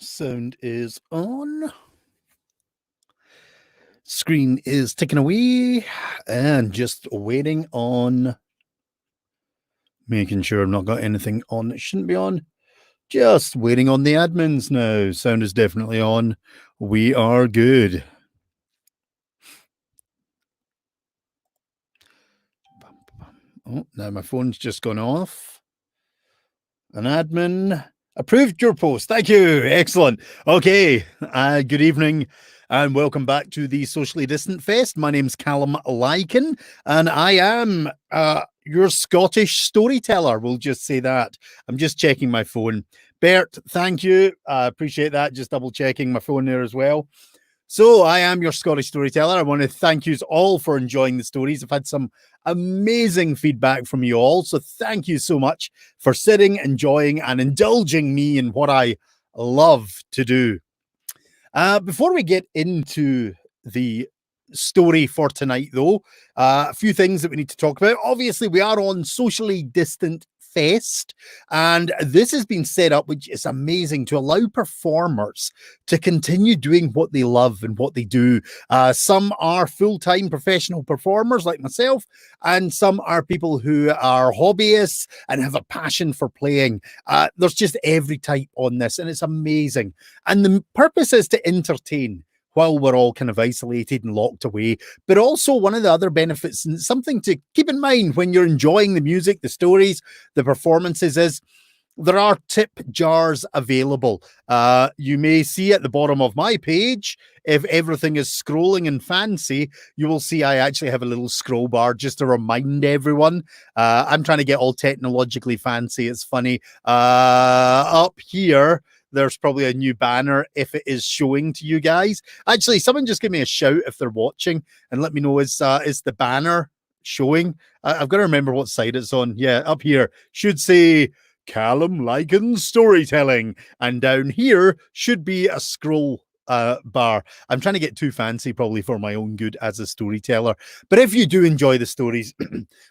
Sound is on. Screen is ticking away and just waiting on making sure I've not got anything on that shouldn't be on. Just waiting on the admins now. Sound is definitely on. We are good. Oh, now my phone's just gone off. An admin approved your post. Thank you. Excellent. Okay. Good evening and welcome back to the Socially Distant Fest. My name's Calum Lykan and I am your Scottish storyteller. We'll just say that. I'm just checking my phone. Bert, thank you. I appreciate that. Just double checking my phone there as well. So I am your Scottish storyteller. I want to thank you all for enjoying the stories. I've had some amazing feedback from you all. So thank you so much for sitting, enjoying, and indulging me in what I love to do. Before we get into the story for tonight, though, a few things that we need to talk about. Obviously, we are on Socially Distant Fest, and this has been set up, which is amazing, to allow performers to continue doing what they love and what they do. Some are full-time professional performers like myself, and some are people who are hobbyists and have a passion for playing. There's just every type on this, and it's amazing. And the purpose is to entertain while we're all kind of isolated and locked away. But also one of the other benefits, and something to keep in mind when you're enjoying the music, the stories, the performances, is there are tip jars available. You may see at the bottom of my page, if everything is scrolling and fancy, you will see I actually have a little scroll bar just to remind everyone. I'm trying to get all technologically fancy. It's funny. Up here, there's probably a new banner if it is showing to you guys. Actually, someone just give me a shout if they're watching and let me know, is the banner showing? I've got to remember what side it's on. Yeah, up here should say Calum Lykan storytelling, and down here should be a scroll bar. I'm trying to get too fancy probably for my own good as a storyteller, but if you do enjoy the stories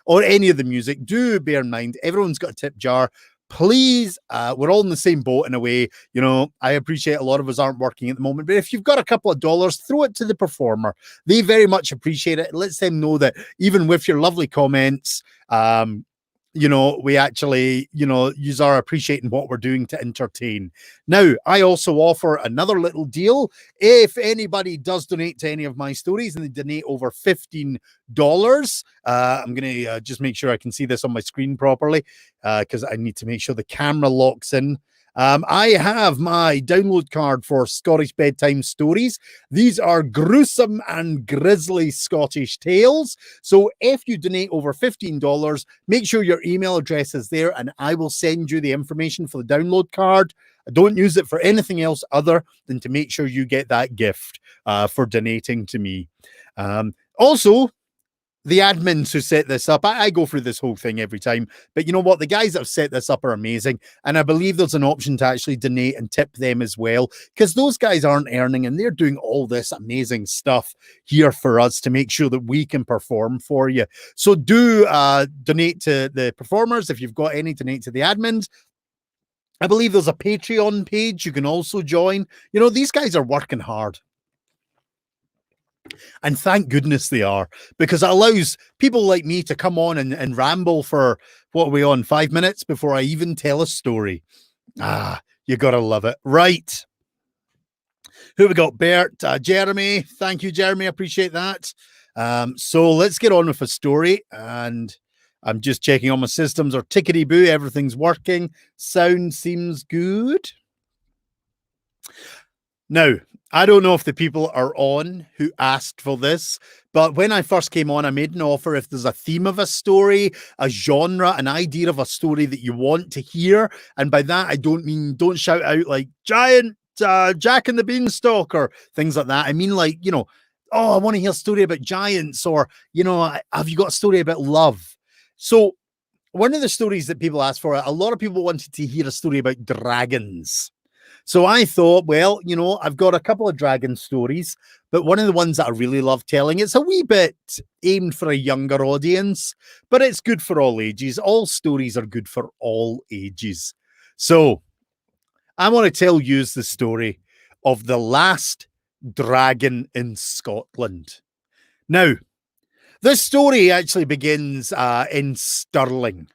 or any of the music, do bear in mind everyone's got a tip jar. Please, we're all in the same boat in a way. You know, I appreciate a lot of us aren't working at the moment, but if you've got a couple of dollars, throw it to the performer. They very much appreciate it. It lets them know that even with your lovely comments, you know, we actually, you know, yous are appreciating what we're doing to entertain. Now, I also offer another little deal. If anybody does donate to any of my stories and they donate over $15, I'm going to just make sure I can see this on my screen properly because I need to make sure the camera locks in. I have my download card for Scottish bedtime stories. These are gruesome and grisly Scottish tales. So if you donate over $15, make sure your email address is there and I will send you the information for the download card. I don't use it for anything else other than to make sure you get that gift for donating to me. Also, the admins who set this up, I go through this whole thing every time, but you know what? The guys that have set this up are amazing. And I believe there's an option to actually donate and tip them as well, because those guys aren't earning and they're doing all this amazing stuff here for us to make sure that we can perform for you. So do donate to the performers. If you've got any, donate to the admins. I believe there's a Patreon page you can also join. You know, these guys are working hard. And thank goodness they are, because it allows people like me to come on and ramble for, what are we on, 5 minutes before I even tell a story. You gotta love it. Right. Who we got? Bert, Jeremy. Thank you, Jeremy. I appreciate that. So let's get on with a story. And I'm just checking on my systems or tickety-boo. Everything's working. Sound seems good. Now, I don't know if the people are on who asked for this, but when I first came on, I made an offer. If there's a theme of a story, a genre, an idea of a story that you want to hear, and by that, I don't mean don't shout out like giant Jack and the Beanstalk or things like that. I mean like, you know, oh, I want to hear a story about giants, or, you know, have you got a story about love? So one of the stories that people asked for, a lot of people wanted to hear a story about dragons. So I thought, well, you know, I've got a couple of dragon stories, but one of the ones that I really love telling, it's a wee bit aimed for a younger audience, but it's good for all ages. All stories are good for all ages. So I want to tell you the story of the last dragon in Scotland. Now, this story actually begins in Stirling.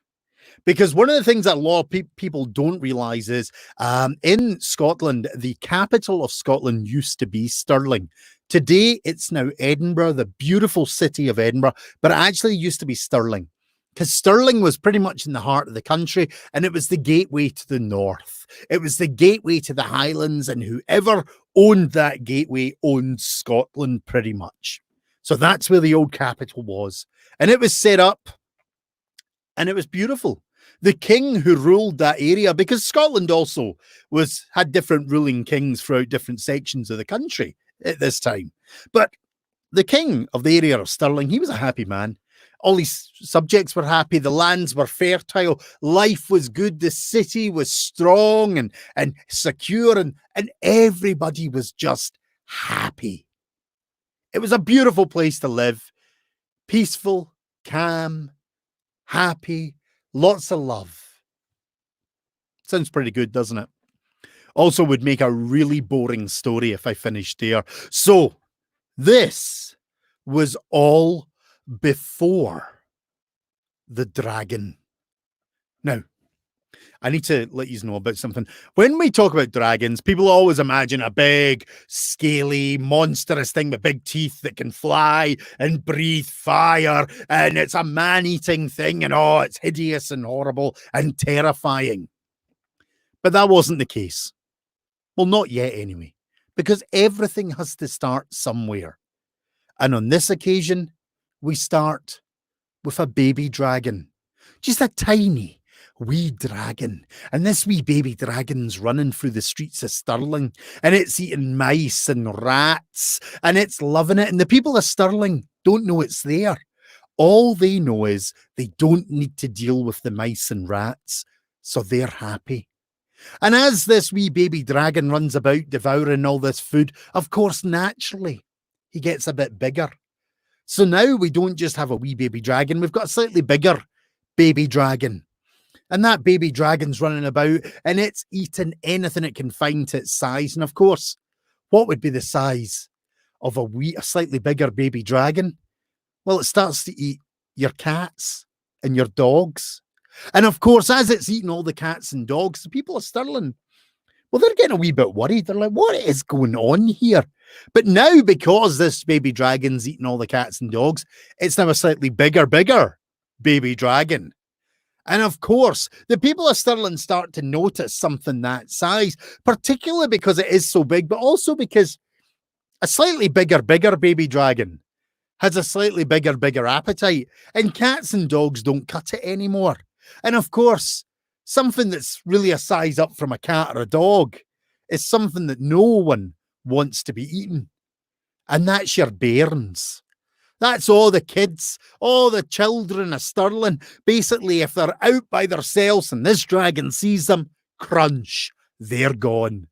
Because one of the things that a lot of people don't realize is in Scotland, the capital of Scotland used to be Stirling. Today, it's now Edinburgh, the beautiful city of Edinburgh, but it actually used to be Stirling. Because Stirling was pretty much in the heart of the country, and it was the gateway to the north. It was the gateway to the Highlands, and whoever owned that gateway owned Scotland pretty much. So that's where the old capital was. And it was set up, and it was beautiful. The king who ruled that area, because Scotland also had different ruling kings throughout different sections of the country at this time. But the king of the area of Stirling, he was a happy man. All his subjects were happy. The lands were fertile. Life was good. The city was strong and secure, and everybody was just happy. It was a beautiful place to live. Peaceful, calm, happy, lots of love. Sounds pretty good, doesn't it? Also would make a really boring story if I finished there. So this was all before the dragon. Now, I need to let you know about something. When we talk about dragons, people always imagine a big, scaly, monstrous thing with big teeth that can fly and breathe fire, and it's a man-eating thing, and oh, it's hideous and horrible and terrifying. But that wasn't the case. Well, not yet anyway, because everything has to start somewhere. And on this occasion, we start with a baby dragon, just a tiny wee dragon. And this wee baby dragon's running through the streets of Stirling, and it's eating mice and rats, and it's loving it. And the people of Stirling don't know it's there. All they know is they don't need to deal with the mice and rats, so they're happy. And as this wee baby dragon runs about devouring all this food, of course, naturally, he gets a bit bigger. So now we don't just have a wee baby dragon, we've got a slightly bigger baby dragon. And that baby dragon's running about, and it's eating anything it can find to its size. And of course, what would be the size of a slightly bigger baby dragon? Well, it starts to eat your cats and your dogs. And of course, as it's eating all the cats and dogs, the people of Stirling, well, they're getting a wee bit worried. They're like, what is going on here? But now, because this baby dragon's eating all the cats and dogs, it's now a slightly bigger baby dragon. And of course, the people of Stirling start to notice something that size, particularly because it is so big, but also because a slightly bigger baby dragon has a slightly bigger appetite, and cats and dogs don't cut it anymore. And of course, something that's really a size up from a cat or a dog is something that no one wants to be eaten. And that's your bairns. That's all the kids, all the children of Stirling. Basically, if they're out by themselves and this dragon sees them, crunch, they're gone.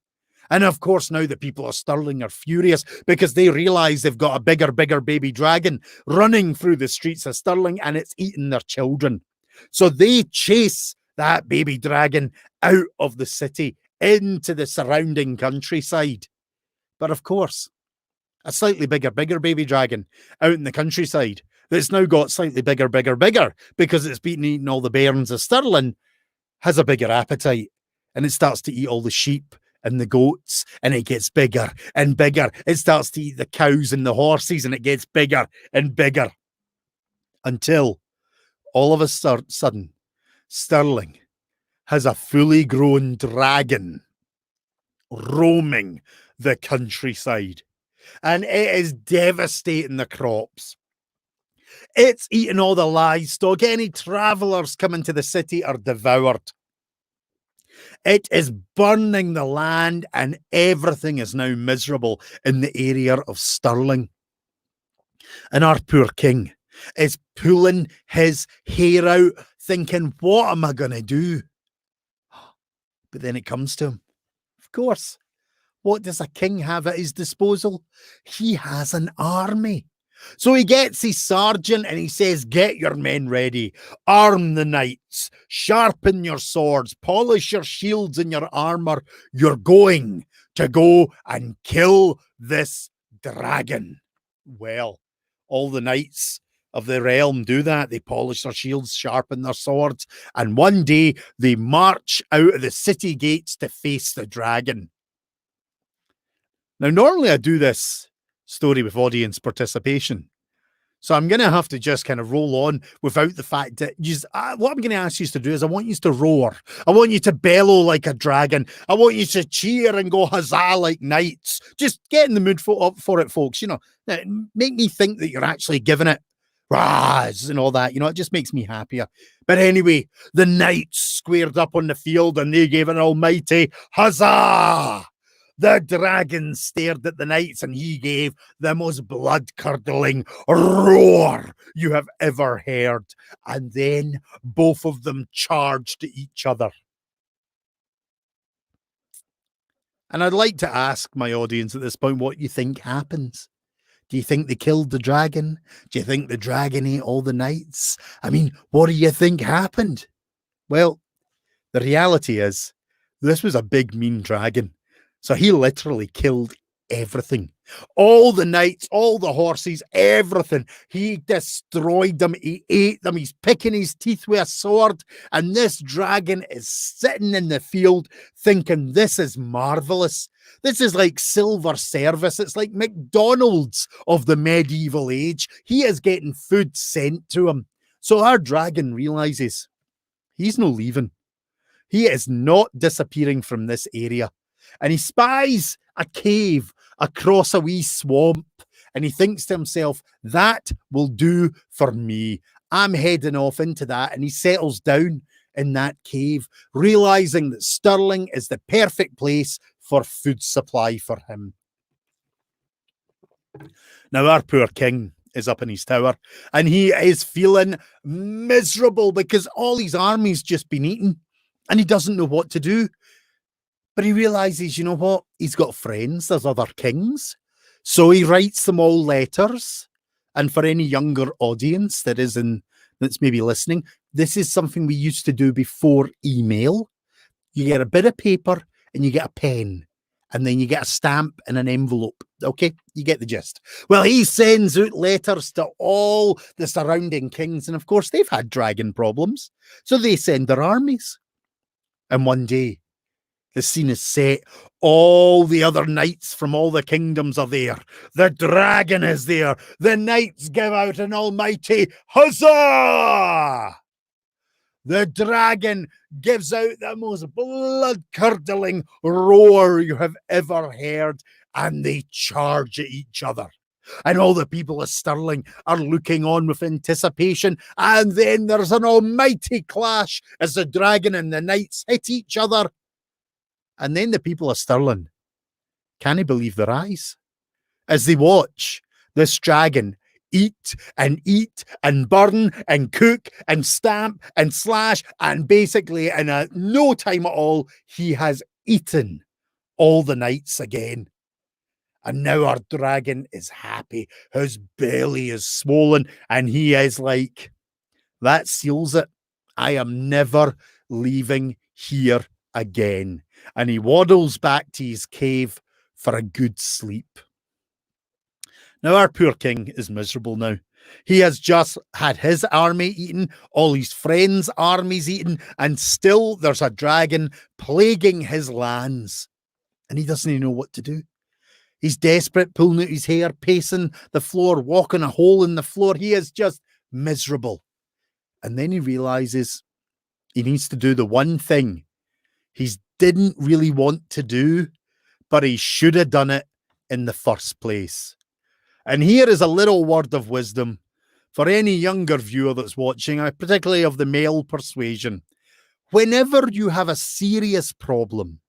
And of course, now the people of Stirling are furious because they realize they've got a bigger baby dragon running through the streets of Stirling, and it's eating their children. So they chase that baby dragon out of the city into the surrounding countryside. But of course, a slightly bigger baby dragon out in the countryside that's now got slightly bigger because it's been eating all the bairns of Stirling has a bigger appetite, and it starts to eat all the sheep and the goats, and it gets bigger and bigger. It starts to eat the cows and the horses, and it gets bigger and bigger until all of a sudden, Stirling has a fully grown dragon roaming the countryside. And it is devastating the crops. It's eating all the livestock. Any travellers coming to the city are devoured. It is burning the land, and everything is now miserable in the area of Stirling. And our poor king is pulling his hair out, thinking, what am I going to do? But then it comes to him. Of course, what does a king have at his disposal? He has an army. So he gets his sergeant and he says, get your men ready, arm the knights, sharpen your swords, polish your shields and your armor. You're going to go and kill this dragon. Well, all the knights of the realm do that. They polish their shields, sharpen their swords, and one day they march out of the city gates to face the dragon. Now, normally I do this story with audience participation, so I'm going to have to just kind of roll on without the fact that what I'm going to ask you to do is I want you to roar. I want you to bellow like a dragon. I want you to cheer and go huzzah like knights. Just get in the mood for it, folks. You know, make me think that you're actually giving it rahs and all that. You know, it just makes me happier. But anyway, the knights squared up on the field and they gave an almighty huzzah. The dragon stared at the knights and he gave the most blood-curdling roar you have ever heard. And then both of them charged each other. And I'd like to ask my audience at this point what you think happens. Do you think they killed the dragon? Do you think the dragon ate all the knights? I mean, what do you think happened? Well, the reality is this was a big, mean dragon. So he literally killed everything. All the knights, all the horses, everything. He destroyed them. He ate them. He's picking his teeth with a sword. And this dragon is sitting in the field thinking, this is marvelous. This is like silver service. It's like McDonald's of the medieval age. He is getting food sent to him. So our dragon realizes he's no leaving. He is not disappearing from this area. And he spies a cave across a wee swamp. And he thinks to himself, that will do for me. I'm heading off into that. And he settles down in that cave, realizing that Stirling is the perfect place for food supply for him. Now, our poor king is up in his tower and he is feeling miserable because all his army's just been eaten and he doesn't know what to do. But he realizes, you know what? He's got friends. There's other kings. So he writes them all letters. And for any younger audience that's maybe listening, this is something we used to do before email. You get a bit of paper and you get a pen. And then you get a stamp and an envelope. Okay, you get the gist. Well, he sends out letters to all the surrounding kings. And of course, they've had dragon problems. So they send their armies. And one day, the scene is set. All the other knights from all the kingdoms are there. The dragon is there. The knights give out an almighty huzzah! The dragon gives out the most blood-curdling roar you have ever heard, and they charge at each other. And all the people of Stirling are looking on with anticipation. And then there's an almighty clash as the dragon and the knights hit each other. And then the people of Stirling can't believe their eyes as they watch this dragon eat and burn and cook and stamp and slash. And basically, in no time at all, he has eaten all the knights again. And now our dragon is happy. His belly is swollen. And he is like, that seals it. I am never leaving here again. And he waddles back to his cave for a good sleep. Now, our poor king is miserable now. He has just had his army eaten, all his friends' armies eaten, and still there's a dragon plaguing his lands. And he doesn't even know what to do. He's desperate, pulling out his hair, pacing the floor, walking a hole in the floor. He is just miserable. And then he realizes he needs to do the one thing he didn't really want to do, but he should have done it in the first place. And here is a little word of wisdom for any younger viewer that's watching, particularly of the male persuasion. Whenever you have a serious problem,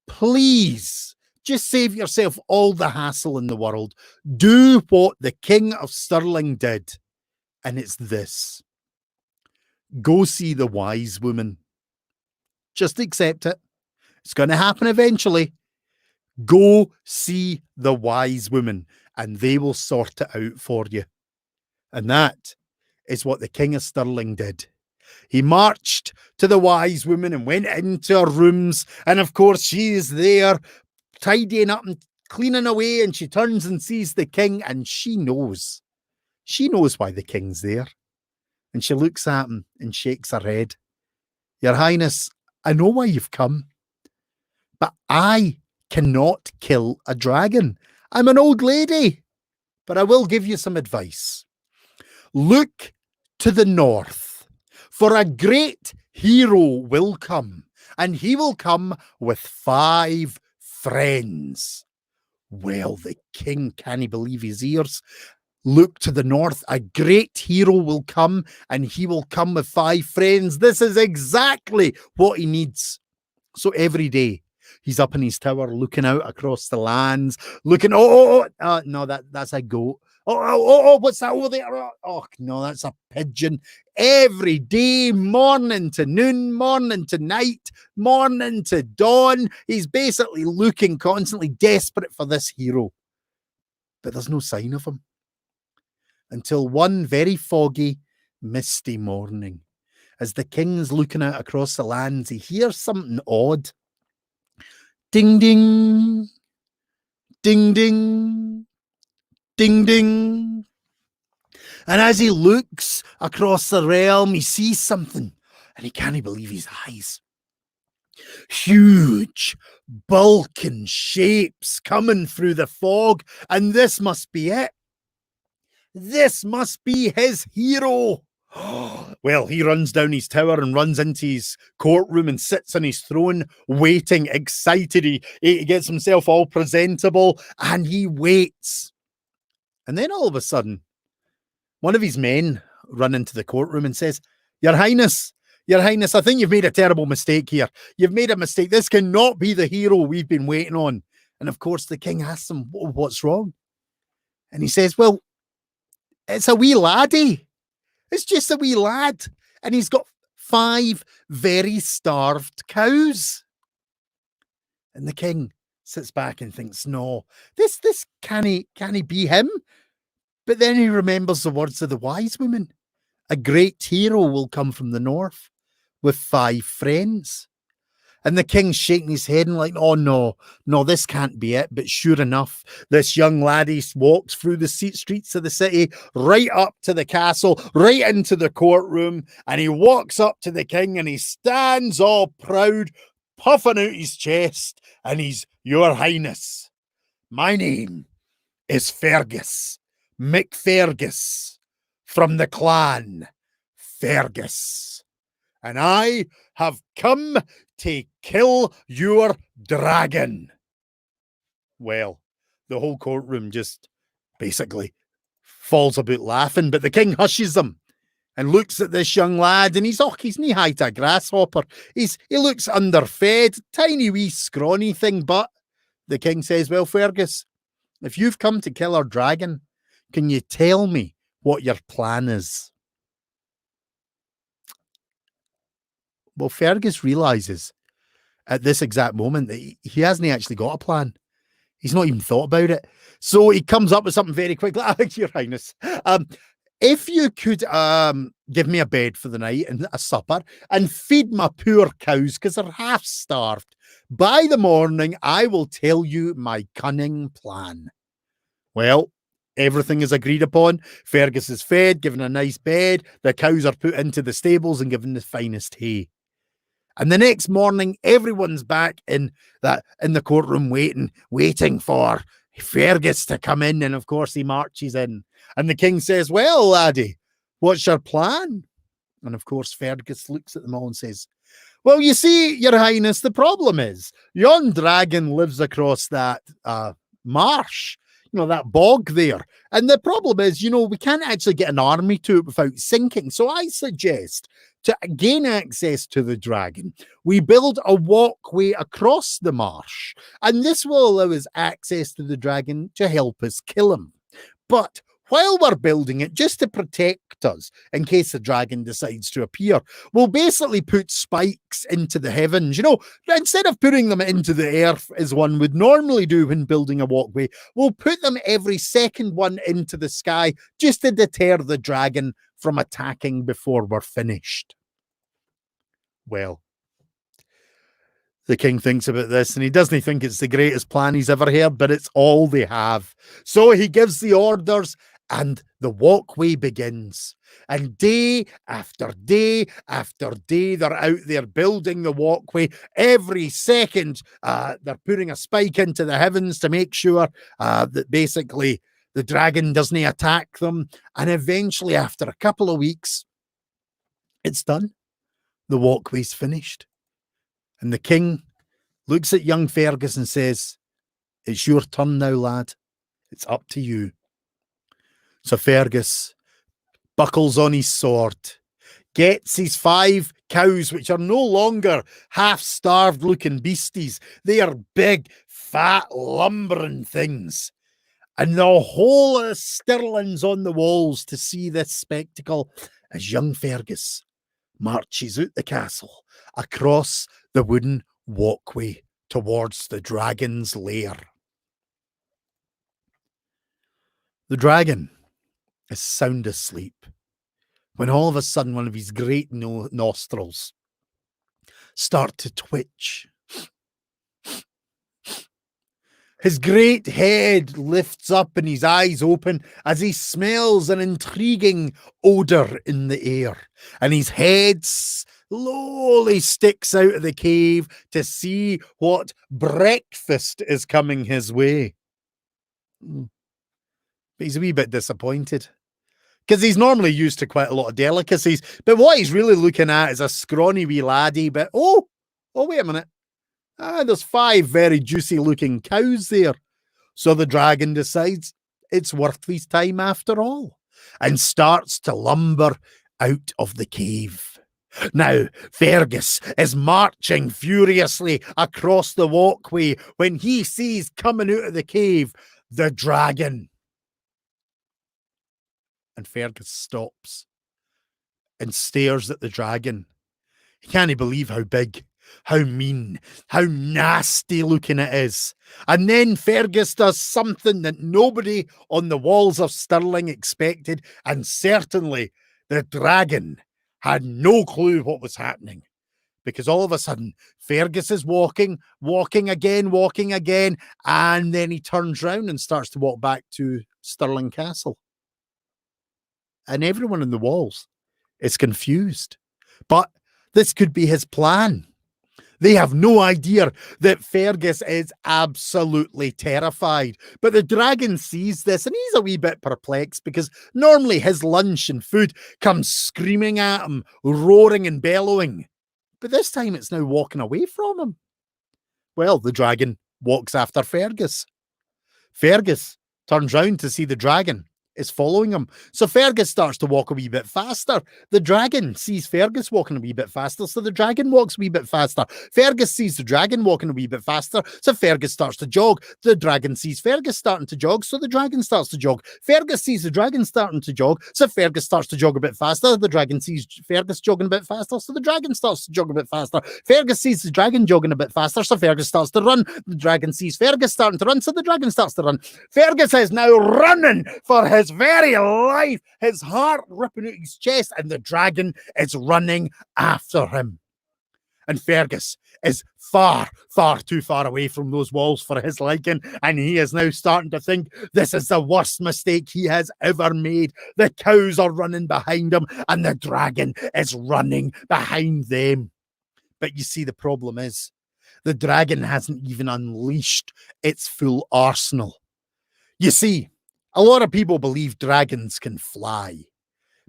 please just save yourself all the hassle in the world. Do what the King of Stirling did. And it's this. Go see the wise woman. Just accept it. It's going to happen eventually. Go see the wise women and they will sort it out for you. And that is what the King of Stirling did. He marched to the wise woman and went into her rooms. And of course, she is there tidying up and cleaning away. And she turns and sees the king, and she knows. She knows why the king's there. And she looks at him and shakes her head. Your Highness, I know why you've come, but I cannot kill a dragon. I'm an old lady, but I will give you some advice. Look to the north, for a great hero will come, and he will come with 5 friends. Well, the king can't believe his ears. Look to the north, a great hero will come, and he will come with 5 friends. This is exactly what he needs. So every day, he's up in his tower, looking out across the lands, looking, no, that's a goat. What's that over there? Oh, no, that's a pigeon. Every day, morning to noon, morning to night, morning to dawn, he's basically looking constantly, desperate for this hero. But there's no sign of him. Until one very foggy, misty morning, as the king's looking out across the lands, he hears something odd. Ding, ding, ding, ding, ding, ding. And as he looks across the realm, he sees something, and he can't believe his eyes. Huge, bulking shapes coming through the fog, and this must be it. This must be his hero. Well, he runs down his tower and runs into his courtroom and sits on his throne, waiting, excited. He gets himself all presentable and he waits. And then all of a sudden, one of his men run into the courtroom and says, Your Highness, I think you've made a terrible mistake here. You've made a mistake. This cannot be the hero we've been waiting on. And of course, the king asks him, What's wrong? And he says, Well, it's a wee laddie. It's just a wee lad. And he's got 5 very starved cows. And the king sits back and thinks, no, this can't be him. But then he remembers the words of the wise woman. A great hero will come from the north with 5 friends. And the king's shaking his head and like, oh, no, this can't be it. But sure enough, this young laddie walks through the streets of the city, right up to the castle, right into the courtroom. And he walks up to the king and he stands all proud, puffing out his chest. And he's, Your Highness, my name is Fergus, McFergus, from the clan Fergus. And I have come to kill your dragon. Well, the whole courtroom just basically falls about laughing, but the king hushes them and looks at this young lad, and he's knee-high to a grasshopper. He looks underfed, tiny wee scrawny thing, but the king says, Well, Fergus, if you've come to kill our dragon, can you tell me what your plan is? Well, Fergus realizes at this exact moment that he hasn't actually got a plan. He's not even thought about it. So he comes up with something very quickly. Your Highness, if you could give me a bed for the night and a supper and feed my poor cows because they're half starved, by the morning, I will tell you my cunning plan. Well, everything is agreed upon. Fergus is fed, given a nice bed. The cows are put into the stables and given the finest hay. And the next morning, everyone's back in the courtroom waiting for Fergus to come in. And of course, he marches in. And the king says, Well, laddie, what's your plan? And of course, Fergus looks at them all and says, Well, you see, Your Highness, the problem is yon dragon lives across that marsh, that bog there. And the problem is, we can't actually get an army to it without sinking. So I suggest to gain access to the dragon, we build a walkway across the marsh. And this will allow us access to the dragon to help us kill him. But while we're building it, just to protect us in case the dragon decides to appear, we'll basically put spikes into the heavens. You know, instead of putting them into the earth as one would normally do when building a walkway, we'll put them every second one into the sky just to deter the dragon from attacking before we're finished. Well, the king thinks about this and he doesn't think it's the greatest plan he's ever heard, but it's all they have. So he gives the orders and the walkway begins. And day after day after day, they're out there building the walkway. Every second, they're putting a spike into the heavens to make sure that basically the dragon doesn't attack them. And eventually, after a couple of weeks, it's done. The walkway's finished. And the king looks at young Fergus and says, "It's your turn now, lad. It's up to you." So Fergus buckles on his sword, gets his 5 cows, which are no longer half-starved looking beasties. They are big, fat, lumbering things. And the whole of Stirling's on the walls to see this spectacle as young Fergus marches out the castle across the wooden walkway towards the dragon's lair. The dragon is sound asleep when all of a sudden one of his great nostrils start to twitch. His great head lifts up and his eyes open as he smells an intriguing odor in the air. And his head slowly sticks out of the cave to see what breakfast is coming his way. But he's a wee bit disappointed, because he's normally used to quite a lot of delicacies. But what he's really looking at is a scrawny wee laddie. But oh, wait a minute. There's 5 very juicy looking cows there. So the dragon decides it's worth his time after all and starts to lumber out of the cave. Now, Fergus is marching furiously across the walkway when he sees coming out of the cave the dragon. And Fergus stops and stares at the dragon. He can't believe how big, how mean, how nasty looking it is. And then Fergus does something that nobody on the walls of Stirling expected, and certainly the dragon had no clue what was happening. Because all of a sudden, Fergus is walking again, and then he turns round and starts to walk back to Stirling Castle. And everyone in the walls is confused. But this could be his plan. They have no idea that Fergus is absolutely terrified. But the dragon sees this and he's a wee bit perplexed, because normally his lunch and food comes screaming at him, roaring and bellowing. But this time it's now walking away from him. Well, the dragon walks after Fergus. Fergus turns round to see the dragon is following him. So Fergus starts to walk a wee bit faster. The dragon sees Fergus walking a wee bit faster, so the dragon walks a wee bit faster. Fergus sees the dragon walking a wee bit faster, so Fergus starts to jog. The dragon sees Fergus starting to jog, so the dragon starts to jog. Fergus sees the dragon starting to jog, so Fergus starts to jog a bit faster. The dragon sees Fergus jogging a bit faster, so the dragon starts to jog a bit faster. Fergus sees the dragon jogging a bit faster, so Fergus starts to run. The dragon sees Fergus starting to run, so the dragon starts to run. Fergus is now running for his very life, his heart ripping out his chest, and the dragon is running after him. And Fergus is far, far too far away from those walls for his liking, and he is now starting to think this is the worst mistake he has ever made. The cows are running behind him, and the dragon is running behind them. But you see, the problem is, the dragon hasn't even unleashed its full arsenal. You see, a lot of people believe dragons can fly.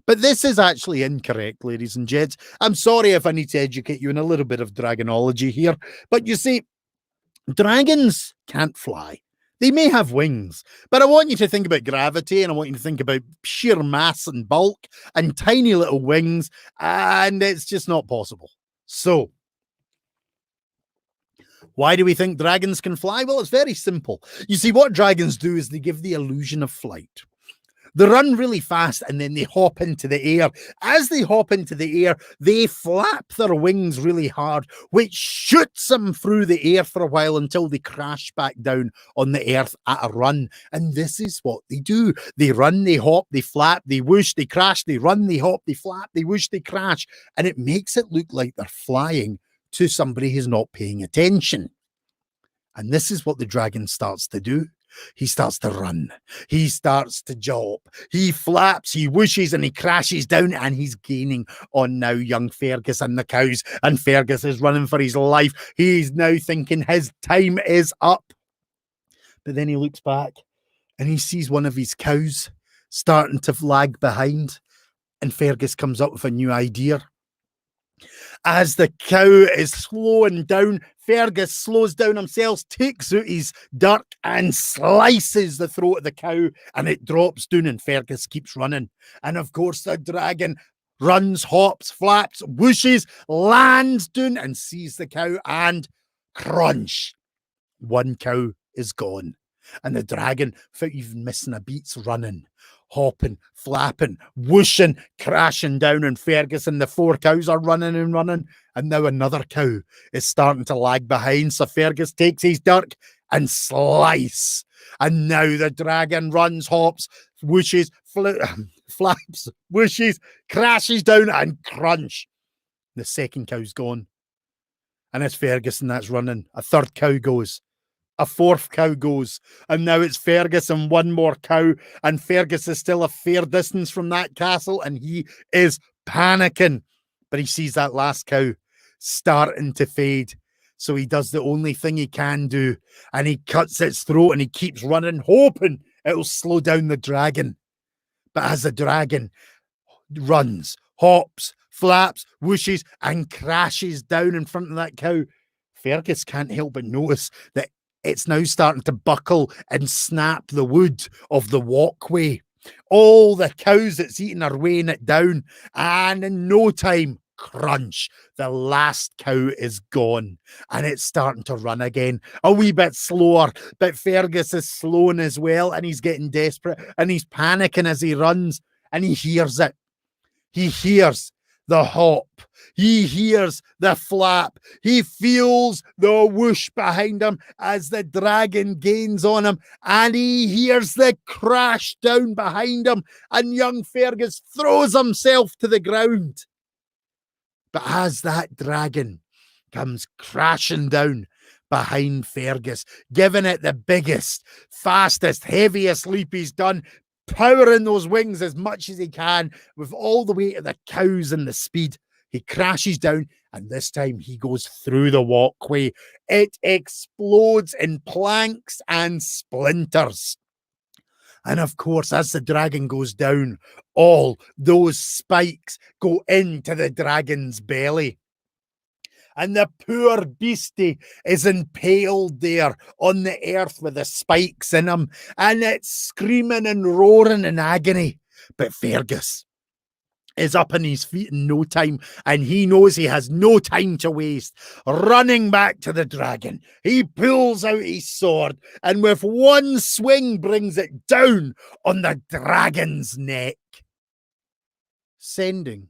But this is actually incorrect, ladies and gents. I'm sorry if I need to educate you in a little bit of dragonology here. But you see, dragons can't fly. They may have wings, but I want you to think about gravity, and I want you to think about sheer mass and bulk and tiny little wings, and it's just not possible. So, why do we think dragons can fly? Well, it's very simple. You see, what dragons do is they give the illusion of flight. They run really fast and then they hop into the air. As they hop into the air, they flap their wings really hard, which shoots them through the air for a while until they crash back down on the earth at a run. And this is what they do. They run, they hop, they flap, they whoosh, they crash, they run, they hop, they flap, they whoosh, they crash. And it makes it look like they're flying to somebody who's not paying attention. And this is what the dragon starts to do. He starts to run. He starts to jump. He flaps, he whooshes, and he crashes down, and he's gaining on now young Fergus and the cows. And Fergus is running for his life. He's now thinking his time is up. But then he looks back and he sees one of his cows starting to lag behind. And Fergus comes up with a new idea. As the cow is slowing down, Fergus slows down himself, takes out his dirk and slices the throat of the cow, and it drops down, and Fergus keeps running. And of course, the dragon runs, hops, flaps, whooshes, lands down and sees the cow, and crunch. One cow is gone. And the dragon, without even missing a beat's running, hopping, flapping, whooshing, crashing down, and Fergus and the 4 cows are running and running. And now another cow is starting to lag behind. So Fergus takes his dirk and slice. And now the dragon runs, hops, whooshes, flaps, whooshes, crashes down, and crunch. The second cow's gone. And it's Fergus and that's running. A third cow goes. A fourth cow goes, and now it's Fergus and one more cow, and Fergus is still a fair distance from that castle, and he is panicking. But he sees that last cow starting to fade, so he does the only thing he can do, and he cuts its throat, and he keeps running, hoping it'll slow down the dragon. But as the dragon runs, hops, flaps, whooshes, and crashes down in front of that cow, Fergus can't help but notice that it's now starting to buckle and snap the wood of the walkway. All the cows that's eaten are weighing it down, and in no time, crunch, the last cow is gone, and it's starting to run again, a wee bit slower, but Fergus is slowing as well, and he's getting desperate, and he's panicking as he runs, and he hears it. He hears the hop. He hears the flap. He feels the whoosh behind him as the dragon gains on him, and he hears the crash down behind him, and young Fergus throws himself to the ground. But as that dragon comes crashing down behind Fergus, giving it the biggest, fastest, heaviest leap he's done, powering those wings as much as he can with all the weight of the cows and the speed, he crashes down, and this time he goes through the walkway. It explodes in planks and splinters. And of course, as the dragon goes down, all those spikes go into the dragon's belly. And the poor beastie is impaled there on the earth with the spikes in him, and it's screaming and roaring in agony. But Fergus is up on his feet in no time, and he knows he has no time to waste. Running back to the dragon, he pulls out his sword, and with one swing brings it down on the dragon's neck, sending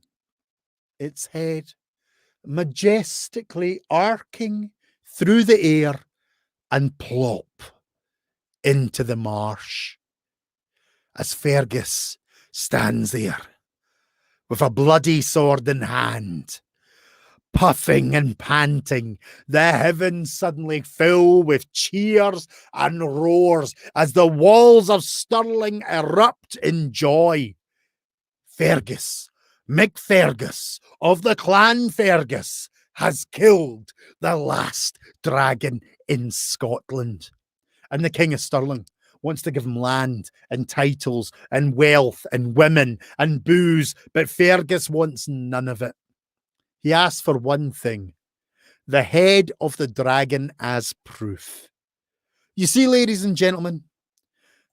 its head majestically arcing through the air and plop into the marsh. As Fergus stands there with a bloody sword in hand, puffing and panting, the heavens suddenly fill with cheers and roars as the walls of Stirling erupt in joy. Fergus, McFergus of the clan Fergus, has killed the last dragon in Scotland. And the King of Stirling wants to give him land and titles and wealth and women and booze, but Fergus wants none of it. He asks for one thing: the head of the dragon as proof. You see, ladies and gentlemen,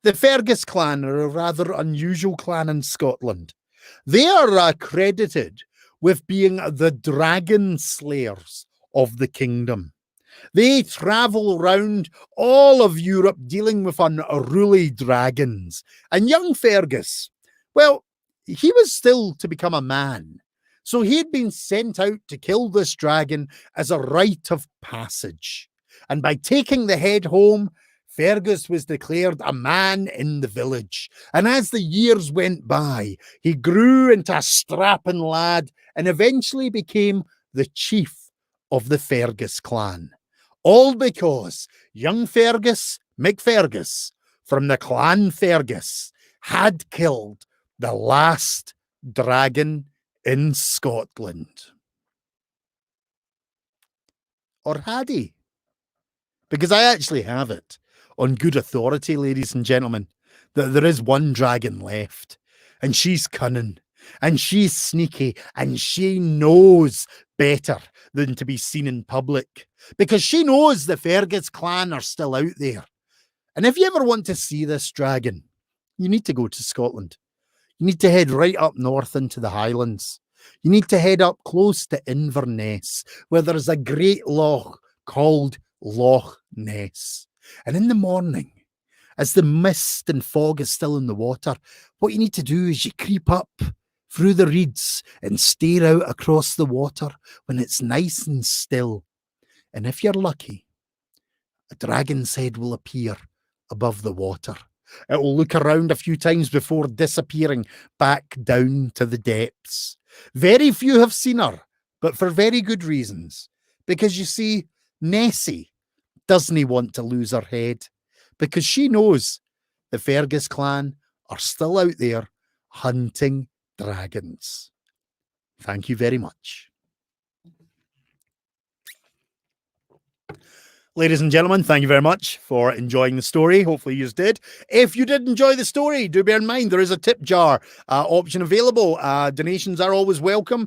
the Fergus clan are a rather unusual clan in Scotland. They are credited with being the dragon slayers of the kingdom. They travel around all of Europe dealing with unruly dragons. And young Fergus, well, he was still to become a man. So he had been sent out to kill this dragon as a rite of passage. And by taking the head home, Fergus was declared a man in the village. And as the years went by, he grew into a strapping lad and eventually became the chief of the Fergus clan. All because young Fergus McFergus from the clan Fergus had killed the last dragon in Scotland. Or had he? Because I actually have it on good authority, ladies and gentlemen, that there is one dragon left, and she's cunning, and she's sneaky, and she knows better than to be seen in public, because she knows the Fergus clan are still out there. And if you ever want to see this dragon, you need to go to Scotland. You need to head right up north into the Highlands. You need to head up close to Inverness, where there's a great loch called Loch Ness. And in the morning, as the mist and fog is still in the water, what you need to do is you creep up through the reeds and stare out across the water when it's nice and still. And if you're lucky, a dragon's head will appear above the water. It will look around a few times before disappearing back down to the depths. Very few have seen her, but for very good reasons. Because you see, Nessie doesn't want to lose her head, because she knows the Fergus clan are still out there hunting dragons. Thank you very much. Ladies and gentlemen, thank you very much for enjoying the story. Hopefully you did. If you did enjoy the story, do bear in mind there is a tip jar option available. Donations are always welcome.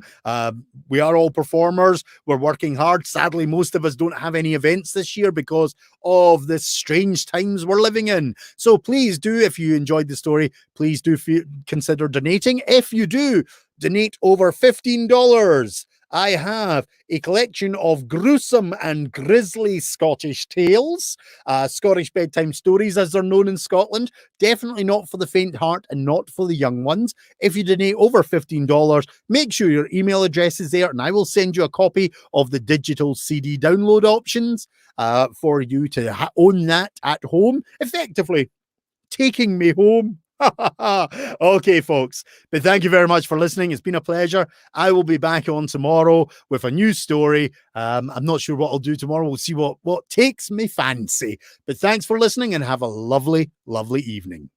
We are all performers. We're working hard. Sadly, most of us don't have any events this year because of the strange times we're living in. So please do, if you enjoyed the story, please do consider donating. If you do donate over $15, I have a collection of gruesome and grisly Scottish tales, Scottish bedtime stories as they're known in Scotland. Definitely not for the faint heart and not for the young ones. If you donate over $15, make sure your email address is there and I will send you a copy of the digital CD download options for you to own that at home, effectively taking me home. Okay, folks, but thank you very much for listening. It's been a pleasure. I will be back on tomorrow with a new story. I'm not sure what I'll do tomorrow. We'll see what takes me fancy. But thanks for listening and have a lovely, lovely evening.